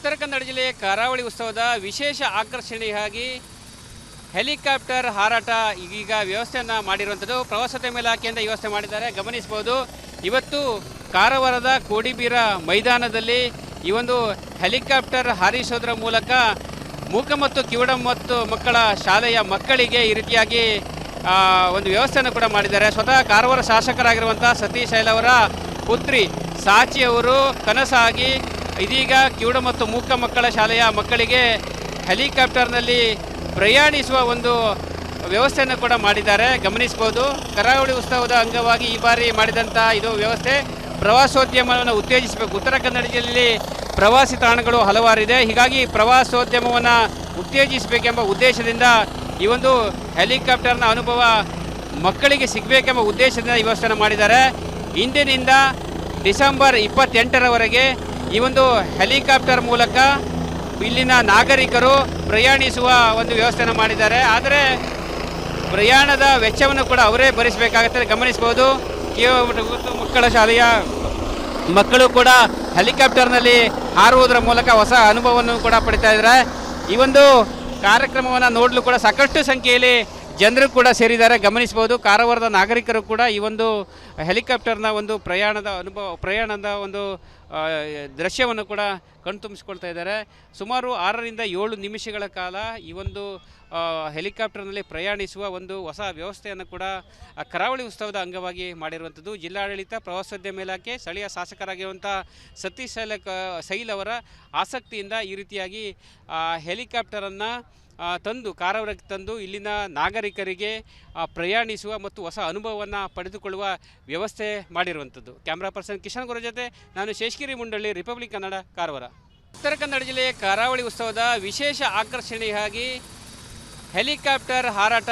ಉತ್ತರ ಕನ್ನಡ ಜಿಲ್ಲೆಯ ಕರಾವಳಿ ಉತ್ಸವದ ವಿಶೇಷ ಆಕರ್ಷಣೆಯಾಗಿ ಹೆಲಿಕಾಪ್ಟರ್ ಹಾರಾಟ ಈಗ ವ್ಯವಸ್ಥೆಯನ್ನು ಮಾಡಿರುವಂಥದ್ದು ಪ್ರವಾಸೋದ್ಯಮ ಇಲಾಖೆಯಿಂದ ವ್ಯವಸ್ಥೆ ಮಾಡಿದ್ದಾರೆ. ಗಮನಿಸಬಹುದು, ಇವತ್ತು ಕಾರವಾರದ ಕೋಡಿಬೀರ ಮೈದಾನದಲ್ಲಿ ಈ ಒಂದು ಹೆಲಿಕಾಪ್ಟರ್ ಹಾರಿಸೋದ್ರ ಮೂಲಕ ಮೂಕ ಮತ್ತು ಕಿವುಡ ಮತ್ತು ಮಕ್ಕಳ ಶಾಲೆಯ ಮಕ್ಕಳಿಗೆ ಈ ರೀತಿಯಾಗಿ ಒಂದು ವ್ಯವಸ್ಥೆಯನ್ನು ಕೂಡ ಮಾಡಿದ್ದಾರೆ. ಸ್ವತಃ ಕಾರವಾರ ಶಾಸಕರಾಗಿರುವಂಥ ಸತೀಶ್ ಐಲ್ ಅವರ ಪುತ್ರಿ ಸಾಚಿಯವರು ಕನಸಾಗಿ ಇದೀಗ ಕಿವುಡ ಮತ್ತು ಮೂಕ ಮಕ್ಕಳ ಶಾಲೆಯ ಮಕ್ಕಳಿಗೆ ಹೆಲಿಕಾಪ್ಟರ್ನಲ್ಲಿ ಪ್ರಯಾಣಿಸುವ ಒಂದು ವ್ಯವಸ್ಥೆಯನ್ನು ಕೂಡ ಮಾಡಿದ್ದಾರೆ. ಗಮನಿಸಬಹುದು, ಕರಾವಳಿ ಉತ್ಸವದ ಅಂಗವಾಗಿ ಈ ಬಾರಿ ಮಾಡಿದಂಥ ಇದು ವ್ಯವಸ್ಥೆ ಪ್ರವಾಸೋದ್ಯಮವನ್ನು ಉತ್ತೇಜಿಸಬೇಕು. ಉತ್ತರ ಕನ್ನಡ ಜಿಲ್ಲೆಯಲ್ಲಿ ಪ್ರವಾಸಿ ತಾಣಗಳು ಹಲವಾರಿದೆ, ಹೀಗಾಗಿ ಪ್ರವಾಸೋದ್ಯಮವನ್ನು ಉತ್ತೇಜಿಸಬೇಕೆಂಬ ಉದ್ದೇಶದಿಂದ ಈ ಒಂದು ಹೆಲಿಕಾಪ್ಟರ್ನ ಅನುಭವ ಮಕ್ಕಳಿಗೆ ಸಿಗಬೇಕೆಂಬ ಉದ್ದೇಶದಿಂದ ಈ ವ್ಯವಸ್ಥೆಯನ್ನು ಮಾಡಿದ್ದಾರೆ. ಇಂದಿನಿಂದ ಡಿಸೆಂಬರ್ 28ರವರೆಗೆ ಈ ಒಂದು ಹೆಲಿಕಾಪ್ಟರ್ ಮೂಲಕ ಇಲ್ಲಿನ ನಾಗರಿಕರು ಪ್ರಯಾಣಿಸುವ ಒಂದು ವ್ಯವಸ್ಥೆಯನ್ನು ಮಾಡಿದ್ದಾರೆ. ಆದರೆ ಪ್ರಯಾಣದ ವೆಚ್ಚವನ್ನು ಕೂಡ ಅವರೇ ಭರಿಸಬೇಕಾಗುತ್ತದೆ. ಗಮನಿಸಬಹುದು, ಮಕ್ಕಳ ಶಾಲೆಯ ಮಕ್ಕಳು ಕೂಡ ಹೆಲಿಕಾಪ್ಟರ್ನಲ್ಲಿ ಹಾರುವುದರ ಮೂಲಕ ಹೊಸ ಅನುಭವವನ್ನು ಕೂಡ ಪಡಿತಾ ಇದ್ದಾರೆ. ಈ ಒಂದು ಕಾರ್ಯಕ್ರಮವನ್ನು ನೋಡಲು ಕೂಡ ಸಾಕಷ್ಟು ಸಂಖ್ಯೆಯಲ್ಲಿ ಜನರು ಕೂಡ ಸೇರಿದ್ದಾರೆ. ಗಮನಿಸಬಹುದು, ಕಾರವಾರದ ನಾಗರಿಕರು ಕೂಡ ಈ ಒಂದು ಹೆಲಿಕಾಪ್ಟರ್ನ ಒಂದು ಪ್ರಯಾಣದ ಒಂದು ದೃಶ್ಯವನ್ನು ಕೂಡ ಕಣ್ತುಂಬಿಸ್ಕೊಳ್ತಾ ಇದ್ದಾರೆ. ಸುಮಾರು 6ರಿಂದ 7 ನಿಮಿಷಗಳ ಕಾಲ ಈ ಒಂದು ಹೆಲಿಕಾಪ್ಟರ್ನಲ್ಲಿ ಪ್ರಯಾಣಿಸುವ ಒಂದು ಹೊಸ ವ್ಯವಸ್ಥೆಯನ್ನು ಕೂಡ ಕರಾವಳಿ ಉತ್ಸವದ ಅಂಗವಾಗಿ ಮಾಡಿರುವಂಥದ್ದು. ಜಿಲ್ಲಾಡಳಿತ, ಪ್ರವಾಸೋದ್ಯಮ ಇಲಾಖೆ, ಸ್ಥಳೀಯ ಶಾಸಕರಾಗಿರುವಂಥ ಸತೀಶ್ ಸೈಲ್ ಅವರ ಆಸಕ್ತಿಯಿಂದ ಈ ರೀತಿಯಾಗಿ ಹೆಲಿಕಾಪ್ಟರನ್ನು ಕಾರವಾರಕ್ಕೆ ತಂದು ಇಲ್ಲಿನ ನಾಗರಿಕರಿಗೆ ಪ್ರಯಾಣಿಸುವ ಮತ್ತು ಹೊಸ ಅನುಭವವನ್ನು ಪಡೆದುಕೊಳ್ಳುವ ವ್ಯವಸ್ಥೆ ಮಾಡಿರುವಂಥದ್ದು. ಕ್ಯಾಮ್ರಾ ಪರ್ಸನ್ ಕಿಶನ್ ಗುರು ಜೊತೆ ನಾನು ಶೇಷಗಿರಿ ಮುಂಡಳ್ಳಿ, ರಿಪಬ್ಲಿಕ್ ಕನ್ನಡ, ಕಾರವಾರ. ಉತ್ತರ ಕನ್ನಡ ಜಿಲ್ಲೆಯ ಕರಾವಳಿ ಉತ್ಸವದ ವಿಶೇಷ ಆಕರ್ಷಣೆಯಾಗಿ ಹೆಲಿಕಾಪ್ಟರ್ ಹಾರಾಟ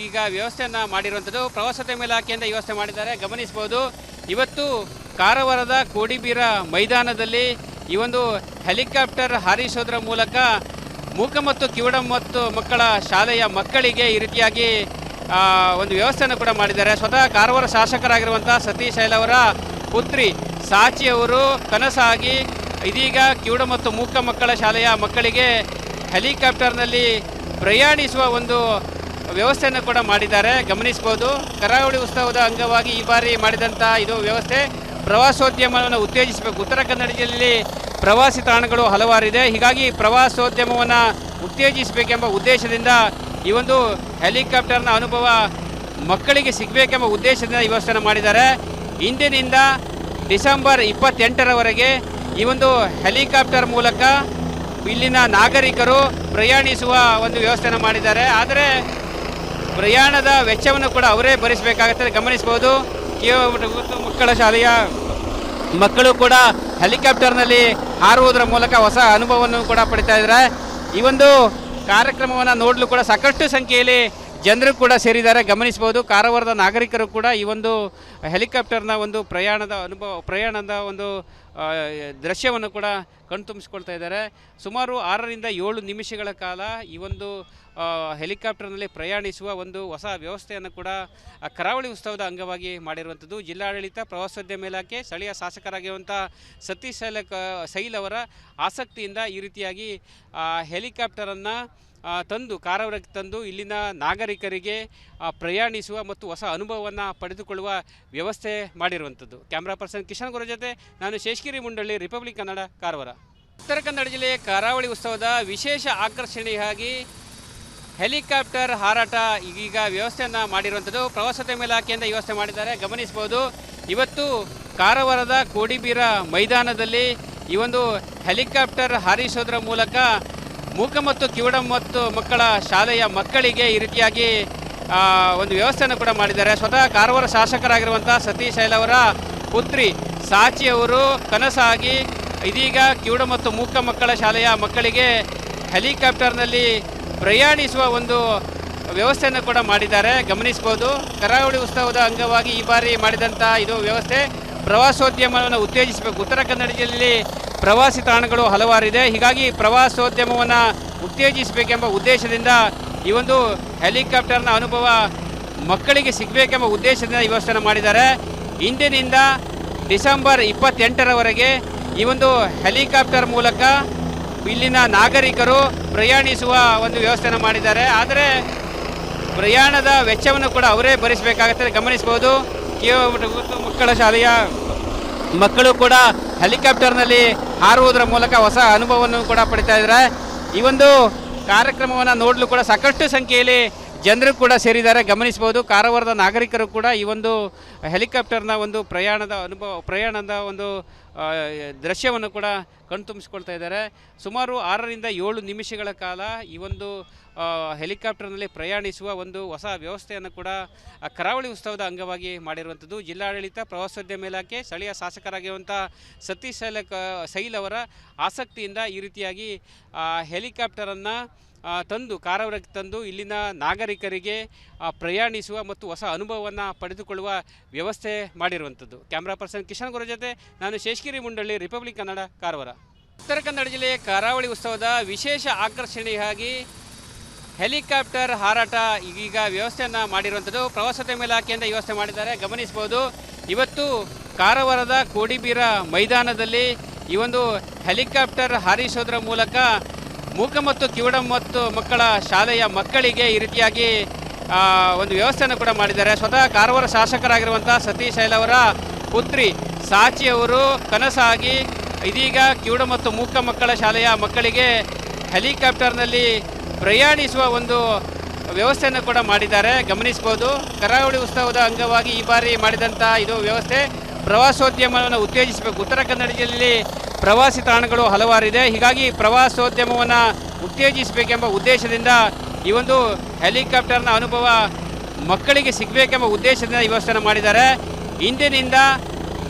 ಈಗ ವ್ಯವಸ್ಥೆಯನ್ನು ಮಾಡಿರುವಂಥದ್ದು ಪ್ರವಾಸೋದ್ಯಮ ಇಲಾಖೆಯಿಂದ ವ್ಯವಸ್ಥೆ ಮಾಡಿದ್ದಾರೆ. ಗಮನಿಸಬಹುದು, ಇವತ್ತು ಕಾರವಾರದ ಕೋಡಿಬೀರ ಮೈದಾನದಲ್ಲಿ ಈ ಒಂದು ಹೆಲಿಕಾಪ್ಟರ್ ಹಾರಿಸೋದ್ರ ಮೂಲಕ ಮೂಕ ಮತ್ತು ಕಿವುಡ ಮತ್ತು ಮಕ್ಕಳ ಶಾಲೆಯ ಮಕ್ಕಳಿಗೆ ಈ ರೀತಿಯಾಗಿ ಒಂದು ವ್ಯವಸ್ಥೆಯನ್ನು ಕೂಡ ಮಾಡಿದ್ದಾರೆ. ಸ್ವತಃ ಕಾರವಾರ ಶಾಸಕರಾಗಿರುವಂಥ ಸತೀಶ್ ಐಲ್ ಅವರ ಪುತ್ರಿ ಸಾಚಿಯವರು ಕನಸಾಗಿ ಇದೀಗ ಕಿವುಡ ಮತ್ತು ಮೂಕ ಮಕ್ಕಳ ಶಾಲೆಯ ಮಕ್ಕಳಿಗೆ ಹೆಲಿಕಾಪ್ಟರ್ನಲ್ಲಿ ಪ್ರಯಾಣಿಸುವ ಒಂದು ವ್ಯವಸ್ಥೆಯನ್ನು ಕೂಡ ಮಾಡಿದ್ದಾರೆ. ಗಮನಿಸಬಹುದು, ಕರಾವಳಿ ಉತ್ಸವದ ಅಂಗವಾಗಿ ಈ ಬಾರಿ ಮಾಡಿದಂಥ ಇದು ವ್ಯವಸ್ಥೆ ಪ್ರವಾಸೋದ್ಯಮವನ್ನು ಉತ್ತೇಜಿಸಬೇಕು. ಉತ್ತರ ಕನ್ನಡ ಜಿಲ್ಲೆಯಲ್ಲಿ ಪ್ರವಾಸಿ ತಾಣಗಳು ಹಲವಾರಿದೆ, ಹೀಗಾಗಿ ಪ್ರವಾಸೋದ್ಯಮವನ್ನು ಉತ್ತೇಜಿಸಬೇಕೆಂಬ ಉದ್ದೇಶದಿಂದ ಈ ಒಂದು ಹೆಲಿಕಾಪ್ಟರ್ನ ಅನುಭವ ಮಕ್ಕಳಿಗೆ ಸಿಗಬೇಕೆಂಬ ಉದ್ದೇಶದಿಂದ ಈ ವ್ಯವಸ್ಥೆಯನ್ನು ಮಾಡಿದ್ದಾರೆ. ಇಂದಿನಿಂದ ಡಿಸೆಂಬರ್ 28ರವರೆಗೆ ಈ ಒಂದು ಹೆಲಿಕಾಪ್ಟರ್ ಮೂಲಕ ಇಲ್ಲಿನ ನಾಗರಿಕರು ಪ್ರಯಾಣಿಸುವ ಒಂದು ವ್ಯವಸ್ಥೆಯನ್ನು ಮಾಡಿದ್ದಾರೆ. ಆದರೆ ಪ್ರಯಾಣದ ವೆಚ್ಚವನ್ನು ಕೂಡ ಅವರೇ ಭರಿಸಬೇಕಾಗುತ್ತದೆ. ಗಮನಿಸಬಹುದು, ಮಕ್ಕಳ ಶಾಲೆಯ ಮಕ್ಕಳು ಕೂಡ ಹೆಲಿಕಾಪ್ಟರ್ನಲ್ಲಿ ಹಾರುವುದರ ಮೂಲಕ ಹೊಸ ಅನುಭವವನ್ನು ಕೂಡ ಪಡಿತಾ ಇದ್ದಾರೆ. ಈ ಒಂದು ಕಾರ್ಯಕ್ರಮವನ್ನು ನೋಡಲು ಕೂಡ ಸಾಕಷ್ಟು ಸಂಖ್ಯೆಯಲ್ಲಿ ಜನರು ಕೂಡ ಸೇರಿದ್ದಾರೆ. ಗಮನಿಸಬಹುದು, ಕಾರವಾರದ ನಾಗರಿಕರು ಕೂಡ ಈ ಒಂದು ಹೆಲಿಕಾಪ್ಟರ್ನ ಒಂದು ಪ್ರಯಾಣದ ಒಂದು ದೃಶ್ಯವನ್ನು ಕೂಡ ಕಣ್ತುಂಬಿಸ್ಕೊಳ್ತಾ ಇದ್ದಾರೆ. ಸುಮಾರು 6ರಿಂದ 7 ನಿಮಿಷಗಳ ಕಾಲ ಈ ಒಂದು ಹೆಲಿಕಾಪ್ಟರ್ನಲ್ಲಿ ಪ್ರಯಾಣಿಸುವ ಒಂದು ಹೊಸ ವ್ಯವಸ್ಥೆಯನ್ನು ಕೂಡ ಕರಾವಳಿ ಉತ್ಸವದ ಅಂಗವಾಗಿ ಮಾಡಿರುವಂಥದ್ದು. ಜಿಲ್ಲಾಡಳಿತ, ಪ್ರವಾಸೋದ್ಯಮ ಇಲಾಖೆ, ಸ್ಥಳೀಯ ಶಾಸಕರಾಗಿರುವಂಥ ಸತೀಶ್ ಸೈಲ್ ಅವರ ಆಸಕ್ತಿಯಿಂದ ಈ ರೀತಿಯಾಗಿ ಹೆಲಿಕಾಪ್ಟರನ್ನು ಕಾರವಾರಕ್ಕೆ ತಂದು ಇಲ್ಲಿನ ನಾಗರಿಕರಿಗೆ ಪ್ರಯಾಣಿಸುವ ಮತ್ತು ಹೊಸ ಅನುಭವವನ್ನು ಪಡೆದುಕೊಳ್ಳುವ ವ್ಯವಸ್ಥೆ ಮಾಡಿರುವಂಥದ್ದು. ಕ್ಯಾಮ್ರಾ ಪರ್ಸನ್ ಕಿಶನ್ ಗುರು ಜೊತೆ ನಾನು ಶೇಷಗಿರಿ ಮುಂಡಳ್ಳಿ, ರಿಪಬ್ಲಿಕ್ ಕನ್ನಡ, ಕಾರವಾರ. ಉತ್ತರ ಕನ್ನಡ ಜಿಲ್ಲೆಯ ಕರಾವಳಿ ಉತ್ಸವದ ವಿಶೇಷ ಆಕರ್ಷಣೆಯಾಗಿ ಹೆಲಿಕಾಪ್ಟರ್ ಹಾರಾಟ ಈಗ ವ್ಯವಸ್ಥೆಯನ್ನು ಮಾಡಿರುವಂಥದ್ದು ಪ್ರವಾಸೋದ್ಯಮ ಇಲಾಖೆಯಿಂದ ವ್ಯವಸ್ಥೆ ಮಾಡಿದ್ದಾರೆ. ಗಮನಿಸಬಹುದು, ಇವತ್ತು ಕಾರವಾರದ ಕೋಡಿಬೀರ ಮೈದಾನದಲ್ಲಿ ಈ ಒಂದು ಹೆಲಿಕಾಪ್ಟರ್ ಹಾರಿಸೋದ್ರ ಮೂಲಕ ಮೂಕ ಮತ್ತು ಕಿವುಡ ಮತ್ತು ಮಕ್ಕಳ ಶಾಲೆಯ ಮಕ್ಕಳಿಗೆ ಈ ರೀತಿಯಾಗಿ ಒಂದು ವ್ಯವಸ್ಥೆಯನ್ನು ಕೂಡ ಮಾಡಿದ್ದಾರೆ. ಸ್ವತಃ ಕಾರವಾರ ಶಾಸಕರಾಗಿರುವಂಥ ಸತೀಶ್ ಐಲ್ ಅವರ ಪುತ್ರಿ ಸಾಚಿಯವರು ಕನಸಾಗಿ ಇದೀಗ ಕಿವುಡ ಮತ್ತು ಮೂಕ ಮಕ್ಕಳ ಶಾಲೆಯ ಮಕ್ಕಳಿಗೆ ಹೆಲಿಕಾಪ್ಟರ್ನಲ್ಲಿ ಪ್ರಯಾಣಿಸುವ ಒಂದು ವ್ಯವಸ್ಥೆಯನ್ನು ಕೂಡ ಮಾಡಿದ್ದಾರೆ. ಗಮನಿಸಬಹುದು, ಕರಾವಳಿ ಉತ್ಸವದ ಅಂಗವಾಗಿ ಈ ಬಾರಿ ಮಾಡಿದಂಥ ಇದು ವ್ಯವಸ್ಥೆ ಪ್ರವಾಸೋದ್ಯಮವನ್ನು ಉತ್ತೇಜಿಸಬೇಕು. ಉತ್ತರ ಕನ್ನಡ ಜಿಲ್ಲೆಯಲ್ಲಿ ಪ್ರವಾಸಿ ತಾಣಗಳು ಹಲವಾರಿದೆ, ಹೀಗಾಗಿ ಪ್ರವಾಸೋದ್ಯಮವನ್ನು ಉತ್ತೇಜಿಸಬೇಕೆಂಬ ಉದ್ದೇಶದಿಂದ ಈ ಒಂದು ಹೆಲಿಕಾಪ್ಟರ್ನ ಅನುಭವ ಮಕ್ಕಳಿಗೆ ಸಿಗಬೇಕೆಂಬ ಉದ್ದೇಶದಿಂದ ಈ ವ್ಯವಸ್ಥೆಯನ್ನು ಮಾಡಿದ್ದಾರೆ. ಇಂದಿನಿಂದ ಡಿಸೆಂಬರ್ 28ರವರೆಗೆ ಈ ಒಂದು ಹೆಲಿಕಾಪ್ಟರ್ ಮೂಲಕ ಇಲ್ಲಿನ ನಾಗರಿಕರು ಪ್ರಯಾಣಿಸುವ ಒಂದು ವ್ಯವಸ್ಥೆಯನ್ನು ಮಾಡಿದ್ದಾರೆ. ಆದರೆ ಪ್ರಯಾಣದ ವೆಚ್ಚವನ್ನು ಕೂಡ ಅವರೇ ಭರಿಸಬೇಕಾಗುತ್ತದೆ. ಗಮನಿಸಬಹುದು, ಮಕ್ಕಳ ಶಾಲೆಯ ಮಕ್ಕಳು ಕೂಡ ಹೆಲಿಕಾಪ್ಟರ್ನಲ್ಲಿ ಹಾರುವುದರ ಮೂಲಕ ಹೊಸ ಅನುಭವವನ್ನು ಕೂಡ ಪಡಿತಾ ಇದ್ದಾರೆ. ಈ ಒಂದು ಕಾರ್ಯಕ್ರಮವನ್ನು ನೋಡಲು ಕೂಡ ಸಾಕಷ್ಟು ಸಂಖ್ಯೆಯಲ್ಲಿ ಜನರು ಕೂಡ ಸೇರಿದ್ದಾರೆ. ಗಮನಿಸಬಹುದು, ಕಾರವಾರದ ನಾಗರಿಕರು ಕೂಡ ಈ ಒಂದು ಹೆಲಿಕಾಪ್ಟರ್ನ ಒಂದು ಪ್ರಯಾಣದ ಒಂದು ದೃಶ್ಯವನ್ನು ಕೂಡ ಕಣ್ತುಂಬಿಸ್ಕೊಳ್ತಾ ಇದ್ದಾರೆ. ಸುಮಾರು 6ರಿಂದ 7 ನಿಮಿಷಗಳ ಕಾಲ ಈ ಒಂದು ಹೆಲಿಕಾಪ್ಟರ್ನಲ್ಲಿ ಪ್ರಯಾಣಿಸುವ ಒಂದು ಹೊಸ ವ್ಯವಸ್ಥೆಯನ್ನು ಕೂಡ ಕರಾವಳಿ ಉತ್ಸವದ ಅಂಗವಾಗಿ ಮಾಡಿರುವಂಥದ್ದು. ಜಿಲ್ಲಾಡಳಿತ, ಪ್ರವಾಸೋದ್ಯಮ ಇಲಾಖೆ, ಸ್ಥಳೀಯ ಶಾಸಕರಾಗಿರುವಂಥ ಸತೀಶ್ ಸೈಲ್ ಅವರ ಆಸಕ್ತಿಯಿಂದ ಈ ರೀತಿಯಾಗಿ ಹೆಲಿಕಾಪ್ಟರನ್ನು ಕಾರವಾರಕ್ಕೆ ತಂದು ಇಲ್ಲಿನ ನಾಗರಿಕರಿಗೆ ಪ್ರಯಾಣಿಸುವ ಮತ್ತು ಹೊಸ ಅನುಭವವನ್ನು ಪಡೆದುಕೊಳ್ಳುವ ವ್ಯವಸ್ಥೆ ಮಾಡಿರುವಂಥದ್ದು. ಕ್ಯಾಮ್ರಾ ಪರ್ಸನ್ ಕಿಶನ್ ಗುರು ಜೊತೆ ನಾನು ಶೇಷಗಿರಿ ಮುಂಡಳ್ಳಿ, ರಿಪಬ್ಲಿಕ್ ಕನ್ನಡ, ಕಾರವಾರ. ಉತ್ತರ ಕನ್ನಡ ಜಿಲ್ಲೆಯ ಕರಾವಳಿ ಉತ್ಸವದ ವಿಶೇಷ ಆಕರ್ಷಣೆಯಾಗಿ ಹೆಲಿಕಾಪ್ಟರ್ ಹಾರಾಟ ಈಗ ವ್ಯವಸ್ಥೆಯನ್ನು ಮಾಡಿರುವಂಥದ್ದು. ಪ್ರವಾಸೋದ್ಯಮ ಇಲಾಖೆಯಿಂದ ಈ ವ್ಯವಸ್ಥೆ ಮಾಡಿದ್ದಾರೆ. ಗಮನಿಸಬಹುದು, ಇವತ್ತು ಕಾರವಾರದ ಕೋಡಿಬೀರ ಮೈದಾನದಲ್ಲಿ ಈ ಒಂದು ಹೆಲಿಕಾಪ್ಟರ್ ಹಾರಿಸೋದ್ರ ಮೂಲಕ ಮೂಕ ಮತ್ತು ಕಿವುಡ ಮತ್ತು ಮಕ್ಕಳ ಶಾಲೆಯ ಮಕ್ಕಳಿಗೆ ಈ ರೀತಿಯಾಗಿ ಒಂದು ವ್ಯವಸ್ಥೆಯನ್ನು ಕೂಡ ಮಾಡಿದ್ದಾರೆ. ಸ್ವತಃ ಕಾರವಾರ ಶಾಸಕರಾಗಿರುವಂಥ ಸತೀಶ್ ಸೈಲ್ ಅವರ ಪುತ್ರಿ ಸಾಚಿಯವರು ಕನಸಾಗಿ ಇದೀಗ ಕಿವುಡ ಮತ್ತು ಮೂಕ ಮಕ್ಕಳ ಶಾಲೆಯ ಮಕ್ಕಳಿಗೆ ಹೆಲಿಕಾಪ್ಟರ್ನಲ್ಲಿ ಪ್ರಯಾಣಿಸುವ ಒಂದು ವ್ಯವಸ್ಥೆಯನ್ನು ಕೂಡ ಮಾಡಿದ್ದಾರೆ. ಗಮನಿಸಬಹುದು, ಕರಾವಳಿ ಉತ್ಸವದ ಅಂಗವಾಗಿ ಈ ಬಾರಿ ಮಾಡಿದಂಥ ಇದು ವ್ಯವಸ್ಥೆ ಪ್ರವಾಸೋದ್ಯಮವನ್ನು ಉತ್ತೇಜಿಸಬೇಕು. ಉತ್ತರ ಕನ್ನಡ ಜಿಲ್ಲೆಯಲ್ಲಿ ಪ್ರವಾಸಿ ತಾಣಗಳು ಹಲವಾರಿದೆ. ಹೀಗಾಗಿ ಪ್ರವಾಸೋದ್ಯಮವನ್ನು ಉತ್ತೇಜಿಸಬೇಕೆಂಬ ಉದ್ದೇಶದಿಂದ ಈ ಒಂದು ಹೆಲಿಕಾಪ್ಟರ್ನ ಅನುಭವ ಮಕ್ಕಳಿಗೆ ಸಿಗಬೇಕೆಂಬ ಉದ್ದೇಶದಿಂದ ಈ ವ್ಯವಸ್ಥೆಯನ್ನು ಮಾಡಿದ್ದಾರೆ. ಇಂದಿನಿಂದ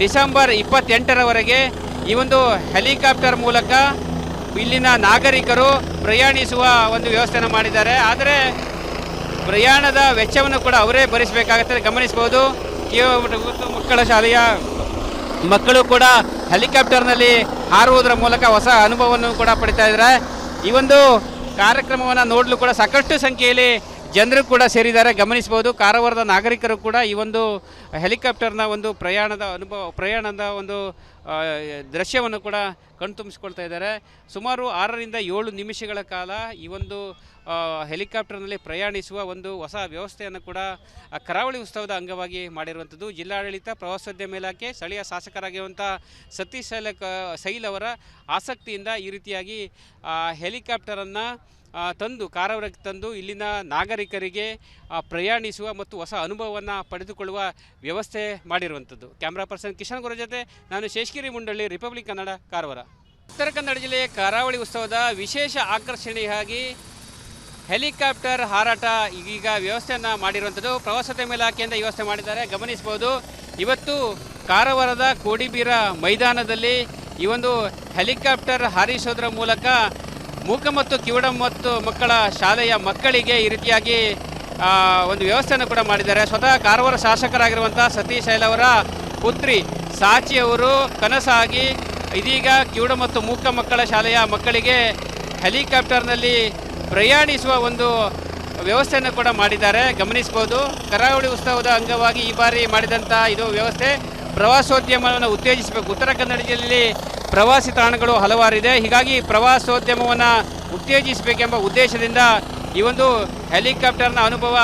ಡಿಸೆಂಬರ್ 28ರವರೆಗೆ ಈ ಒಂದು ಹೆಲಿಕಾಪ್ಟರ್ ಮೂಲಕ ಇಲ್ಲಿನ ನಾಗರಿಕರು ಪ್ರಯಾಣಿಸುವ ಒಂದು ವ್ಯವಸ್ಥೆಯನ್ನು ಮಾಡಿದ್ದಾರೆ. ಆದರೆ ಪ್ರಯಾಣದ ವೆಚ್ಚವನ್ನು ಕೂಡ ಅವರೇ ಭರಿಸಬೇಕಾಗುತ್ತದೆ. ಗಮನಿಸಬಹುದು, ಮಕ್ಕಳ ಶಾಲೆಯ ಮಕ್ಕಳು ಕೂಡ ಹೆಲಿಕಾಪ್ಟರ್ನಲ್ಲಿ ಹಾರುವುದರ ಮೂಲಕ ಹೊಸ ಅನುಭವವನ್ನು ಕೂಡ ಪಡಿತಾ ಇದ್ದಾರೆ. ಈ ಒಂದು ಕಾರ್ಯಕ್ರಮವನ್ನು ನೋಡಲು ಕೂಡ ಸಾಕಷ್ಟು ಸಂಖ್ಯೆಯಲ್ಲಿ ಜನರು ಕೂಡ ಸೇರಿದ್ದಾರೆ. ಗಮನಿಸಬಹುದು, ಕಾರವಾರದ ನಾಗರಿಕರು ಕೂಡ ಈ ಒಂದು ಹೆಲಿಕಾಪ್ಟರ್ನ ಒಂದು ಪ್ರಯಾಣದ ಒಂದು ದೃಶ್ಯವನ್ನು ಕೂಡ ಕಣ್ತುಂಬಿಸ್ಕೊಳ್ತಾ ಇದ್ದಾರೆ. ಸುಮಾರು 6ರಿಂದ 7 ನಿಮಿಷಗಳ ಕಾಲ ಈ ಒಂದು ಹೆಲಿಕಾಪ್ಟರ್ನಲ್ಲಿ ಪ್ರಯಾಣಿಸುವ ಒಂದು ಹೊಸ ವ್ಯವಸ್ಥೆಯನ್ನು ಕೂಡ ಕರಾವಳಿ ಉತ್ಸವದ ಅಂಗವಾಗಿ ಮಾಡಿರುವಂಥದ್ದು. ಜಿಲ್ಲಾಡಳಿತ, ಪ್ರವಾಸೋದ್ಯಮ ಇಲಾಖೆ, ಸ್ಥಳೀಯ ಶಾಸಕರಾಗಿರುವಂಥ ಸತೀಶ್ ಸೈಲ್ ಅವರ ಆಸಕ್ತಿಯಿಂದ ಈ ರೀತಿಯಾಗಿ ಹೆಲಿಕಾಪ್ಟರನ್ನು ಕಾರವಾರಕ್ಕೆ ತಂದು ಇಲ್ಲಿನ ನಾಗರಿಕರಿಗೆ ಪ್ರಯಾಣಿಸುವ ಮತ್ತು ಹೊಸ ಅನುಭವವನ್ನು ಪಡೆದುಕೊಳ್ಳುವ ವ್ಯವಸ್ಥೆ ಮಾಡಿರುವಂಥದ್ದು. ಕ್ಯಾಮ್ರಾ ಪರ್ಸನ್ ಕಿಶನ್ ಗುರು ಜೊತೆ ನಾನು ಶೇಷಗಿರಿ ಮುಂಡಳ್ಳಿ, ರಿಪಬ್ಲಿಕ್ ಕನ್ನಡ, ಕಾರವಾರ. ಉತ್ತರ ಕನ್ನಡ ಜಿಲ್ಲೆಯ ಕರಾವಳಿ ಉತ್ಸವದ ವಿಶೇಷ ಆಕರ್ಷಣೆಯಾಗಿ ಹೆಲಿಕಾಪ್ಟರ್ ಹಾರಾಟ ಈಗ ವ್ಯವಸ್ಥೆಯನ್ನು ಮಾಡಿರುವಂಥದ್ದು. ಪ್ರವಾಸೋದ್ಯಮ ಇಲಾಖೆಯಿಂದ ಈ ವ್ಯವಸ್ಥೆ ಮಾಡಿದ್ದಾರೆ. ಗಮನಿಸಬಹುದು, ಇವತ್ತು ಕಾರವಾರದ ಕೋಡಿಬೀರ ಮೈದಾನದಲ್ಲಿ ಈ ಒಂದು ಹೆಲಿಕಾಪ್ಟರ್ ಹಾರಿಸೋದ್ರ ಮೂಲಕ ಮೂಕ ಮತ್ತು ಕಿವುಡ ಮತ್ತು ಮಕ್ಕಳ ಶಾಲೆಯ ಮಕ್ಕಳಿಗೆ ಈ ರೀತಿಯಾಗಿ ಒಂದು ವ್ಯವಸ್ಥೆಯನ್ನು ಕೂಡ ಮಾಡಿದ್ದಾರೆ. ಸ್ವತಃ ಕಾರವಾರ ಶಾಸಕರಾಗಿರುವಂಥ ಸತೀಶ್ ಸೈಲ್ ಅವರ ಪುತ್ರಿ ಸಾಚಿಯವರು ಕನಸಾಗಿ ಇದೀಗ ಕಿವುಡ ಮತ್ತು ಮೂಕ ಮಕ್ಕಳ ಶಾಲೆಯ ಮಕ್ಕಳಿಗೆ ಹೆಲಿಕಾಪ್ಟರ್ನಲ್ಲಿ ಪ್ರಯಾಣಿಸುವ ಒಂದು ವ್ಯವಸ್ಥೆಯನ್ನು ಕೂಡ ಮಾಡಿದ್ದಾರೆ. ಗಮನಿಸಬಹುದು, ಕರಾವಳಿ ಉತ್ಸವದ ಅಂಗವಾಗಿ ಈ ಬಾರಿ ಮಾಡಿದಂಥ ಇದು ವ್ಯವಸ್ಥೆ ಪ್ರವಾಸೋದ್ಯಮವನ್ನು ಉತ್ತೇಜಿಸಬೇಕು. ಉತ್ತರ ಕನ್ನಡ ಜಿಲ್ಲೆಯಲ್ಲಿ ಪ್ರವಾಸಿ ತಾಣಗಳು ಹಲವಾರಿದೆ. ಹೀಗಾಗಿ ಪ್ರವಾಸೋದ್ಯಮವನ್ನು ಉತ್ತೇಜಿಸಬೇಕೆಂಬ ಉದ್ದೇಶದಿಂದ ಈ ಒಂದು ಹೆಲಿಕಾಪ್ಟರ್ನ ಅನುಭವ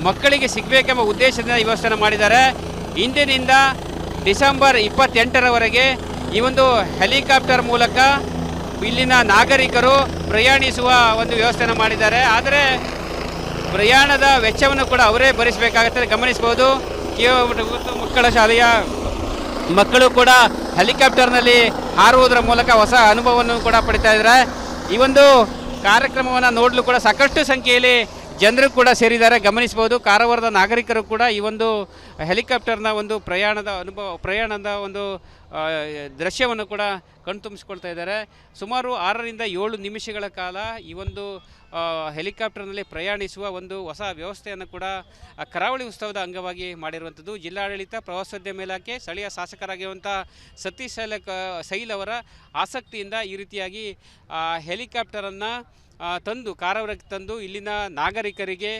ಮಕ್ಕಳಿಗೆ ಸಿಗಬೇಕೆಂಬ ಉದ್ದೇಶದಿಂದ ಈ ವ್ಯವಸ್ಥೆಯನ್ನು ಮಾಡಿದ್ದಾರೆ. ಇಂದಿನಿಂದ ಡಿಸೆಂಬರ್ 28ರವರೆಗೆ ಈ ಒಂದು ಹೆಲಿಕಾಪ್ಟರ್ ಮೂಲಕ ಇಲ್ಲಿನ ನಾಗರಿಕರು ಪ್ರಯಾಣಿಸುವ ಒಂದು ವ್ಯವಸ್ಥೆಯನ್ನು ಮಾಡಿದ್ದಾರೆ. ಆದರೆ ಪ್ರಯಾಣದ ವೆಚ್ಚವನ್ನು ಕೂಡ ಅವರೇ ಭರಿಸಬೇಕಾಗುತ್ತದೆ. ಗಮನಿಸಬಹುದು, ಮಕ್ಕಳ ಶಾಲೆಯ ಮಕ್ಕಳು ಕೂಡ ಹೆಲಿಕಾಪ್ಟರ್ನಲ್ಲಿ ಹಾರುವುದರ ಮೂಲಕ ಹೊಸ ಅನುಭವವನ್ನು ಕೂಡ ಪಡಿತಾ ಇದ್ದಾರೆ. ಈ ಒಂದು ಕಾರ್ಯಕ್ರಮವನ್ನು ನೋಡಲು ಕೂಡ ಸಾಕಷ್ಟು ಸಂಖ್ಯೆಯಲ್ಲಿ ಜನರು ಕೂಡ ಸೇರಿದ್ದಾರೆ. ಗಮನಿಸಬಹುದು, ಕಾರವಾರದ ನಾಗರಿಕರು ಕೂಡ ಈ ಒಂದು ಹೆಲಿಕಾಪ್ಟರ್ನ ಒಂದು ಪ್ರಯಾಣದ ಒಂದು ದೃಶ್ಯವನ್ನು ಕೂಡ ಕಣ್ತುಂಬಿಸ್ಕೊಳ್ತಾ ಇದ್ದಾರೆ. ಸುಮಾರು 6ರಿಂದ 7 ನಿಮಿಷಗಳ ಕಾಲ ಈ ಒಂದು ಹೆಲಿಕಾಪ್ಟರ್ನಲ್ಲಿ ಪ್ರಯಾಣಿಸುವ ಒಂದು ಹೊಸ ವ್ಯವಸ್ಥೆಯನ್ನು ಕೂಡ ಕರಾವಳಿ ಉತ್ಸವದ ಅಂಗವಾಗಿ ಮಾಡಿರುವಂಥದ್ದು. ಜಿಲ್ಲಾಡಳಿತ, ಪ್ರವಾಸೋದ್ಯಮ ಇಲಾಖೆ, ಸ್ಥಳೀಯ ಶಾಸಕರಾಗಿರುವಂಥ ಸತೀಶ್ ಸೈಲ್ ಅವರ ಆಸಕ್ತಿಯಿಂದ ಈ ರೀತಿಯಾಗಿ ಹೆಲಿಕಾಪ್ಟರನ್ನು ಕಾರವಾರಕ್ಕೆ ತಂದು ಇಲ್ಲಿನ ನಾಗರಿಕರಿಗೆ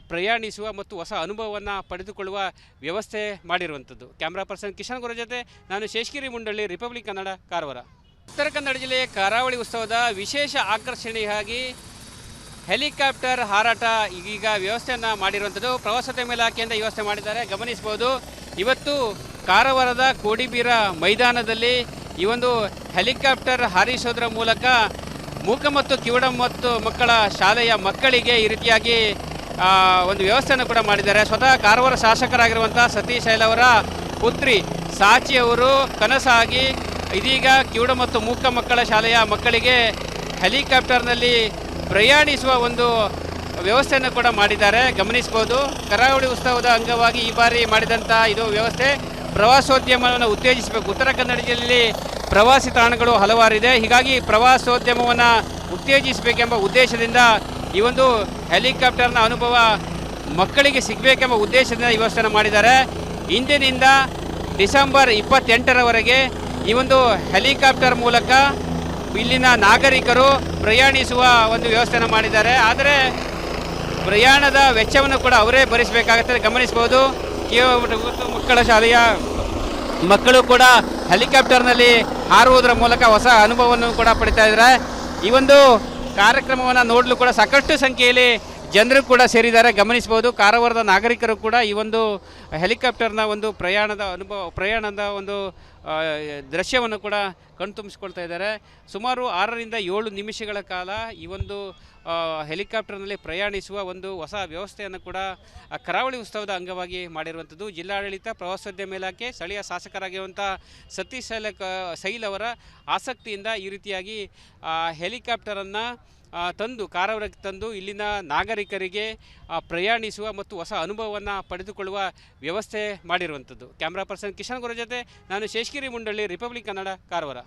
ಪ್ರಯಾಣಿಸುವ ಮತ್ತು ಹೊಸ ಅನುಭವವನ್ನು ಪಡೆದುಕೊಳ್ಳುವ ವ್ಯವಸ್ಥೆ ಮಾಡಿರುವಂಥದ್ದು. ಕ್ಯಾಮ್ರಾ ಪರ್ಸನ್ ಕಿಶನ್ ಗುರು ಜೊತೆ ನಾನು ಶೇಷಗಿರಿ ಮುಂಡಳ್ಳಿ, ರಿಪಬ್ಲಿಕ್ ಕನ್ನಡ, ಕಾರವಾರ. ಉತ್ತರ ಕನ್ನಡ ಜಿಲ್ಲೆಯ ಕರಾವಳಿ ಉತ್ಸವದ ವಿಶೇಷ ಆಕರ್ಷಣೆಯಾಗಿ ಹೆಲಿಕಾಪ್ಟರ್ ಹಾರಾಟ ಈಗ ವ್ಯವಸ್ಥೆಯನ್ನು ಮಾಡಿರುವಂಥದ್ದು ಪ್ರವಾಸೋದ್ಯಮ ಇಲಾಖೆಯಿಂದ ಈ ವ್ಯವಸ್ಥೆ ಮಾಡಿದ್ದಾರೆ. ಗಮನಿಸಬಹುದು, ಇವತ್ತು ಕಾರವಾರದ ಕೋಡಿಬೀರ ಮೈದಾನದಲ್ಲಿ ಈ ಒಂದು ಹೆಲಿಕಾಪ್ಟರ್ ಹಾರಿಸೋದ್ರ ಮೂಲಕ ಮೂಕ ಮತ್ತು ಕಿವುಡ ಮತ್ತು ಮಕ್ಕಳ ಶಾಲೆಯ ಮಕ್ಕಳಿಗೆ ಈ ರೀತಿಯಾಗಿ ಒಂದು ವ್ಯವಸ್ಥೆಯನ್ನು ಕೂಡ ಮಾಡಿದ್ದಾರೆ. ಸ್ವತಃ ಕಾರವಾರ ಶಾಸಕರಾಗಿರುವಂಥ ಸತೀಶ್ ಐಲ್ ಅವರ ಪುತ್ರಿ ಸಾಚಿ ಅವರು ಕನಸಾಗಿ ಇದೀಗ ಕಿವುಡ ಮತ್ತು ಮೂಕ ಮಕ್ಕಳ ಶಾಲೆಯ ಮಕ್ಕಳಿಗೆ ಹೆಲಿಕಾಪ್ಟರ್ನಲ್ಲಿ ಪ್ರಯಾಣಿಸುವ ಒಂದು ವ್ಯವಸ್ಥೆಯನ್ನು ಕೂಡ ಮಾಡಿದ್ದಾರೆ. ಗಮನಿಸಬಹುದು, ಕರಾವಳಿ ಉತ್ಸವದ ಅಂಗವಾಗಿ ಈ ಬಾರಿ ಮಾಡಿದಂಥ ಇದು ವ್ಯವಸ್ಥೆ ಪ್ರವಾಸೋದ್ಯಮವನ್ನು ಉತ್ತೇಜಿಸಬೇಕು. ಉತ್ತರ ಕನ್ನಡ ಜಿಲ್ಲೆಯಲ್ಲಿ ಪ್ರವಾಸಿ ತಾಣಗಳು ಹಲವಾರಿದೆ, ಹೀಗಾಗಿ ಪ್ರವಾಸೋದ್ಯಮವನ್ನು ಉತ್ತೇಜಿಸಬೇಕೆಂಬ ಉದ್ದೇಶದಿಂದ ಈ ಒಂದು ಹೆಲಿಕಾಪ್ಟರ್ನ ಅನುಭವ ಮಕ್ಕಳಿಗೆ ಸಿಗಬೇಕೆಂಬ ಉದ್ದೇಶದಿಂದ ಈ ವ್ಯವಸ್ಥೆಯನ್ನು ಮಾಡಿದ್ದಾರೆ. ಇಂದಿನಿಂದ ಡಿಸೆಂಬರ್ 28ರವರೆಗೆ ಈ ಒಂದು ಹೆಲಿಕಾಪ್ಟರ್ ಮೂಲಕ ಇಲ್ಲಿನ ನಾಗರಿಕರು ಪ್ರಯಾಣಿಸುವ ಒಂದು ವ್ಯವಸ್ಥೆಯನ್ನು ಮಾಡಿದ್ದಾರೆ. ಆದರೆ ಪ್ರಯಾಣದ ವೆಚ್ಚವನ್ನು ಕೂಡ ಅವರೇ ಭರಿಸಬೇಕಾಗುತ್ತದೆ. ಗಮನಿಸಬಹುದು, ಮಕ್ಕಳ ಶಾಲೆಯ ಮಕ್ಕಳು ಕೂಡ ಹೆಲಿಕಾಪ್ಟರ್ನಲ್ಲಿ ಹಾರುವುದರ ಮೂಲಕ ಹೊಸ ಅನುಭವವನ್ನು ಕೂಡ ಪಡಿತಾ ಇದ್ದಾರೆ. ಈ ಒಂದು ಕಾರ್ಯಕ್ರಮವನ್ನು ನೋಡಲು ಕೂಡ ಸಾಕಷ್ಟು ಸಂಖ್ಯೆಯಲ್ಲಿ ಜನರು ಕೂಡ ಸೇರಿದ್ದಾರೆ. ಗಮನಿಸಬಹುದು, ಕಾರವಾರದ ನಾಗರಿಕರು ಕೂಡ ಈ ಒಂದು ಹೆಲಿಕಾಪ್ಟರ್ನ ಒಂದು ಪ್ರಯಾಣದ ಒಂದು ದೃಶ್ಯವನ್ನು ಕೂಡ ಕಣ್ತುಂಬಿಸ್ಕೊಳ್ತಾ ಇದ್ದಾರೆ. ಸುಮಾರು 6ರಿಂದ 7 ನಿಮಿಷಗಳ ಕಾಲ ಈ ಒಂದು ಹೆಲಿಕಾಪ್ಟರ್ನಲ್ಲಿ ಪ್ರಯಾಣಿಸುವ ಒಂದು ಹೊಸ ವ್ಯವಸ್ಥೆಯನ್ನು ಕೂಡ ಕರಾವಳಿ ಉತ್ಸವದ ಅಂಗವಾಗಿ ಮಾಡಿರುವಂಥದ್ದು. ಜಿಲ್ಲಾಡಳಿತ, ಪ್ರವಾಸೋದ್ಯಮ ಇಲಾಖೆ, ಸ್ಥಳೀಯ ಶಾಸಕರಾಗಿರುವಂಥ ಸತೀಶ್ ಸೈಲ್ ಅವರ ಆಸಕ್ತಿಯಿಂದ ಈ ರೀತಿಯಾಗಿ ಹೆಲಿಕಾಪ್ಟರನ್ನು ಕಾರವಾರಕ್ಕೆ ತಂದು ಇಲ್ಲಿನ ನಾಗರಿಕರಿಗೆ ಪ್ರಯಾಣಿಸುವ ಮತ್ತು ಹೊಸ ಅನುಭವವನ್ನು ಪಡೆದುಕೊಳ್ಳುವ ವ್ಯವಸ್ಥೆ ಮಾಡಿರುವಂಥದ್ದು. ಕ್ಯಾಮ್ರಾ ಪರ್ಸನ್ ಕಿಶನ್ ಗುರು ಜೊತೆ ನಾನು ಶೇಷಗಿರಿ ಮುಂಡಳ್ಳಿ, ರಿಪಬ್ಲಿಕ್ ಕನ್ನಡ, ಕಾರವಾರ.